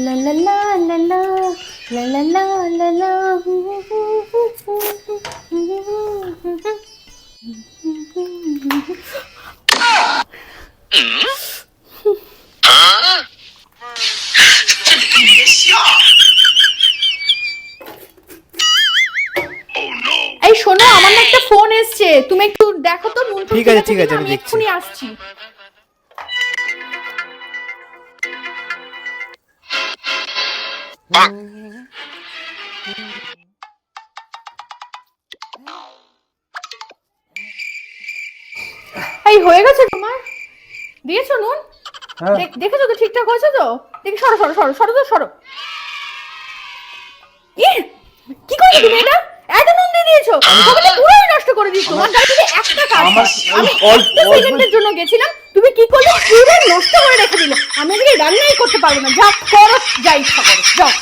লা লা লা লা লা লা লা লা লা লা। এই শোনো, আমার না একটা ফোন এসছে, তুমি একটু দেখো তো। নুন ঠিক আছে ঠিক আছে, আমি দেখছি। এক্ষুনি আসছি। এই হয়ে গেছে তোমার? দিয়েছো নুন? হ্যাঁ। দেখেছো তো ঠিকঠাক হয়েছে তো? দেখি, সরো সরো সরো সরো তো সরো। কি করছো তুমি এটা? এত নুন দিয়ে দিয়েছো, তোমাকে পুরোই নষ্ট করে দিচ্ছ। তোমার গাড়ি থেকে একটা কাজ আমি একটা সেকেন্ডের জন্য গেছিলাম, তুমি কি করলে পুরো নষ্ট করে রেখে দিলে। আমি আজকে রান্নাই করতে পারবো না। যা করো, যা ইচ্ছা করো, যাও।